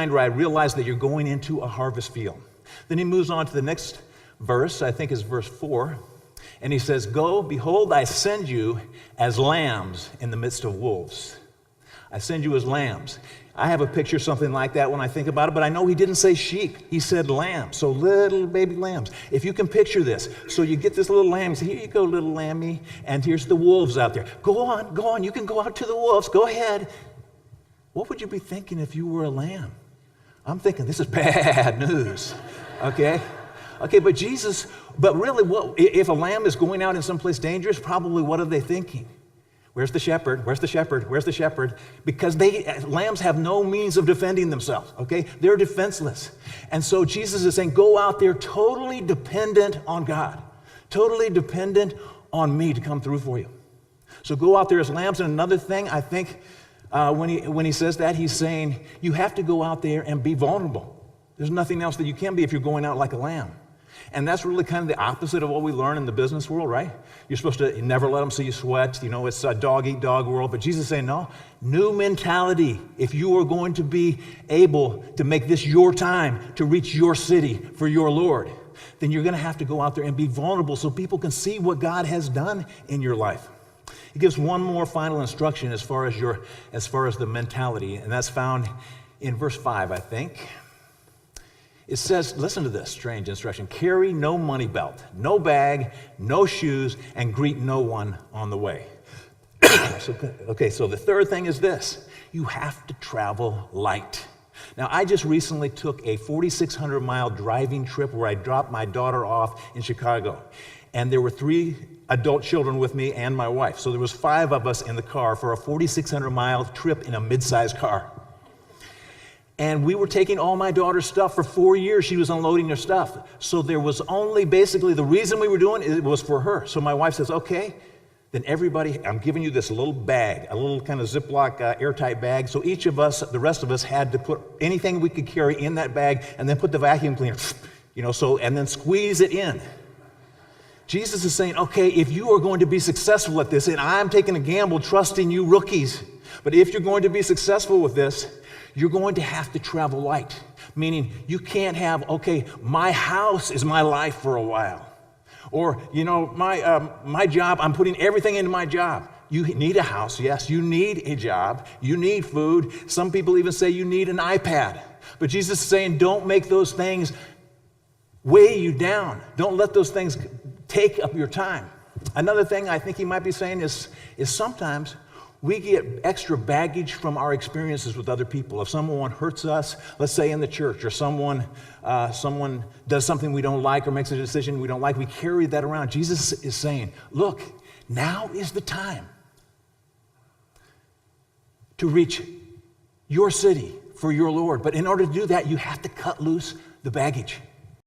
where I realize that you're going into a harvest field. Then he moves on to the next verse, I think is verse 4, and he says, "Go, behold, I send you as lambs in the midst of wolves." I send you as lambs. I have a picture of something like that when I think about it, but I know he didn't say sheep. He said lambs, so little baby lambs. If you can picture this, so you get this little lamb, say, "Here you go, little lammy," and here's the wolves out there. Go on, you can go out to the wolves, go ahead. What would you be thinking if you were a lamb? I'm thinking, this is bad news, okay? Okay, but really, if a lamb is going out in someplace dangerous, probably what are they thinking? Where's the shepherd? Where's the shepherd? Where's the shepherd? Because lambs have no means of defending themselves, okay? They're defenseless. And so Jesus is saying, go out there totally dependent on God, totally dependent on me to come through for you. So go out there as lambs. And another thing, I think, when he says that, he's saying you have to go out there and be vulnerable. There's nothing else that you can be if you're going out like a lamb. And that's really kind of the opposite of what we learn in the business world, right? You're supposed to never let them see you sweat. You know, it's a dog-eat-dog world. But Jesus is saying, no, new mentality. If you are going to be able to make this your time to reach your city for your Lord, then you're going to have to go out there and be vulnerable so people can see what God has done in your life. He gives one more final instruction as far as the mentality, and that's found in verse 5, I think. It says, listen to this strange instruction: carry no money belt, no bag, no shoes, and greet no one on the way. So the third thing is this: you have to travel light. Now, I just recently took a 4,600-mile driving trip where I dropped my daughter off in Chicago, and there were 3 adult children with me and my wife. So there was 5 of us in the car for a 4,600-mile trip in a mid-sized car. And we were taking all my daughter's stuff. For 4 years, she was unloading her stuff. So there was only basically the reason we were doing it was for her. So my wife says, okay, then everybody, I'm giving you this little bag, a little kind of Ziploc airtight bag. So each of us, the rest of us, had to put anything we could carry in that bag and then put the vacuum cleaner, and then squeeze it in. Jesus is saying, okay, if you are going to be successful at this, and I'm taking a gamble trusting you rookies, but if you're going to be successful with this, you're going to have to travel light, meaning you can't have, okay, my house is my life for a while. Or, my job, I'm putting everything into my job. You need a house, yes. You need a job. You need food. Some people even say you need an iPad. But Jesus is saying, don't make those things weigh you down. Don't let those things take up your time. Another thing I think he might be saying is sometimes we get extra baggage from our experiences with other people. If someone hurts us, let's say in the church, or someone does something we don't like or makes a decision we don't like, we carry that around. Jesus is saying, look, now is the time to reach your city for your Lord. But in order to do that, you have to cut loose the baggage.